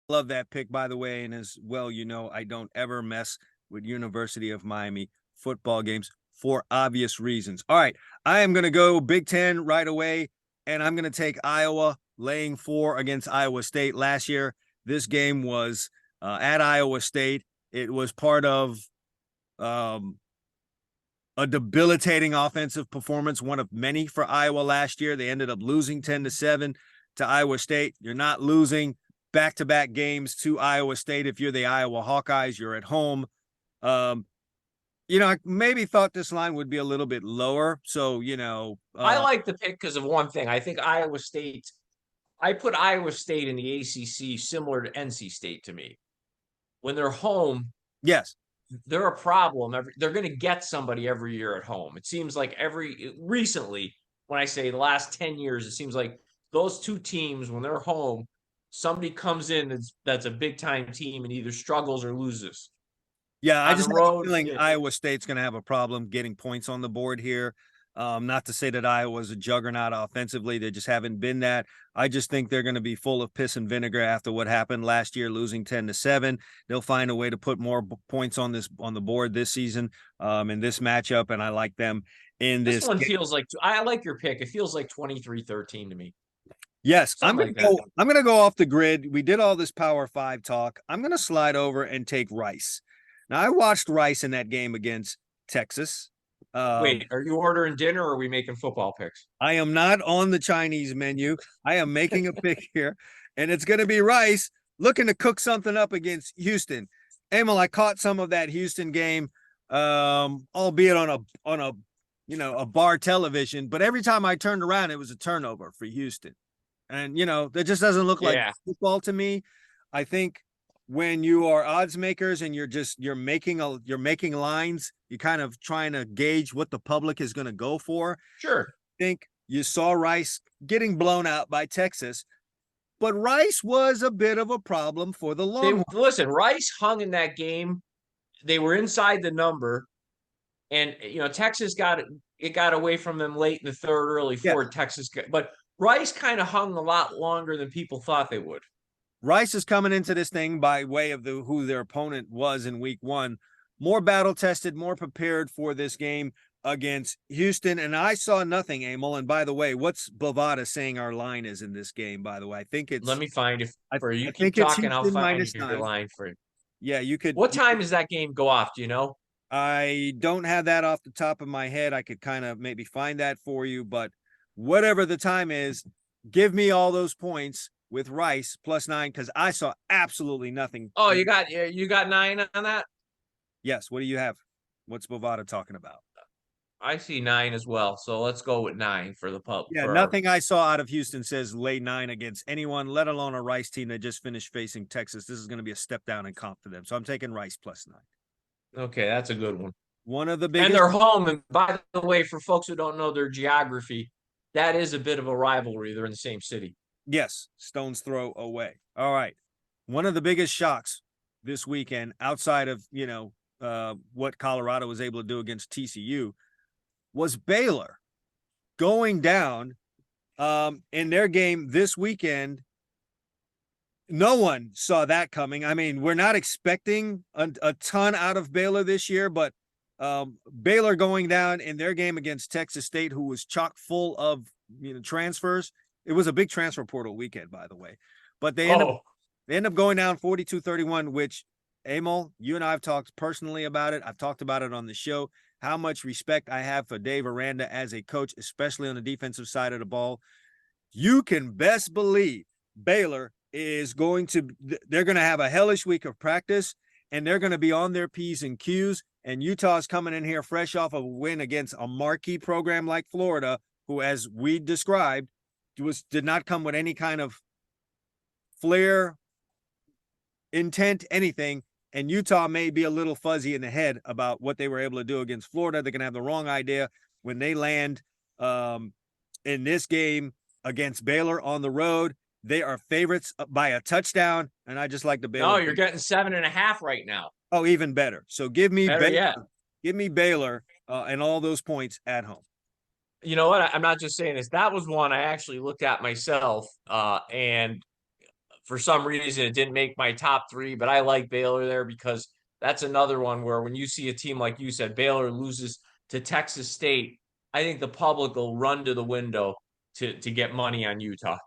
Love that pick, by the way. And as well, I don't ever mess with University of Miami football games for obvious reasons. All right. I am going to go Big Ten right away, and I'm going to take Iowa laying 4 against Iowa State. Last year, this game was at Iowa State. It was part of um, a debilitating offensive performance, one of many for Iowa last year. They ended up losing 10-7 to Iowa State. You're not losing back-to-back games to Iowa State. If you're the Iowa Hawkeyes, you're at home. I maybe thought this line would be a little bit lower. So, I like the pick because of one thing. I think Iowa State, I put Iowa State in the ACC similar to NC State to me. When they're home, yes, they're a problem. They're going to get somebody every year at home. It seems like recently, when I say the last 10 years, it seems like those two teams, when they're home, somebody comes in that's a big time team and either struggles or loses. Yeah, I On the just have a road, feeling Iowa State's going to have a problem getting points on the board here. Not to say that Iowa's a juggernaut offensively. They just haven't been that. I just think they're going to be full of piss and vinegar after what happened last year, losing 10-7. They'll find a way to put more points on the board this season in this matchup, and I like them in this this one game. feels like, I like your pick. It feels like 23-13 to me. Yes, I'm Something gonna like go. I'm gonna go off the grid. We did all this Power Five talk. I'm gonna slide over and take Rice. Now I watched Rice in that game against Texas. Wait, are you ordering dinner or are we making football picks? I am not on the Chinese menu. I am making a pick here, and it's gonna be Rice looking to cook something up against Houston. Emil, I caught some of that Houston game, albeit on a bar television. But every time I turned around, it was a turnover for Houston. And that just doesn't look like football to me. I think when you are odds makers and you're making lines, you're kind of trying to gauge what the public is going to go for. Sure. I think you saw Rice getting blown out by Texas, but Rice was a bit of a problem for the Longhorns. Listen, Rice hung in that game. They were inside the number, and Texas got away from them late in the third, early fourth. Texas, but Rice kind of hung a lot longer than people thought they would. Rice is coming into this thing by way of who their opponent was in week 1, more battle tested, more prepared for this game against Houston. And I saw nothing, Emil. And by the way, what's Bovada saying our line is in this game? By the way, I think it's. Let me find it for you. I Keep think it's talking. I'll Houston find your -9. line for you. Yeah, you could. What time does that game go off? Do you know? I don't have that off the top of my head. I could kind of maybe find that for you, but whatever the time is, give me all those points with Rice +9 because I saw absolutely nothing. Oh, you got 9 on that? Yes. What do you have? What's Bovada talking about? I see 9 as well. So let's go with 9 for the pub. Yeah, nothing I saw out of Houston says lay 9 against anyone, let alone a Rice team that just finished facing Texas. This is going to be a step down in comp for them. So I'm taking Rice +9. Okay, that's a good one. One of the biggest. And they're home. And by the way, for folks who don't know their geography, that is a bit of a rivalry. They're in the same city. Yes, stone's throw away. All right. One of the biggest shocks this weekend, outside of, what Colorado was able to do against TCU, was Baylor going down in their game this weekend. No one saw that coming. I mean, we're not expecting a ton out of Baylor this year, but Baylor going down in their game against Texas State, who was chock full of transfers. It was a big transfer portal weekend, by the way. But they end up going down 42-31, which, Emil, you and I have talked personally about it. I've talked about it on the show, how much respect I have for Dave Aranda as a coach, especially on the defensive side of the ball. You can best believe Baylor they're going to have a hellish week of practice, and they're going to be on their P's and Q's. And Utah's coming in here fresh off of a win against a marquee program like Florida, who, as we described, did not come with any kind of flair, intent, anything. And Utah may be a little fuzzy in the head about what they were able to do against Florida. They're going to have the wrong idea when they land in this game against Baylor on the road. They are favorites by a touchdown, and I just like the Baylor. No, you're getting 7.5 right now. Oh, even better. So give me Baylor. Yet. Give me Baylor and all those points at home. You know what? I'm not just saying this. That was one I actually looked at myself, and For some reason, it didn't make my top 3, but I like Baylor there because that's another one where when you see a team like you said, Baylor loses to Texas State, I think the public will run to the window to get money on Utah.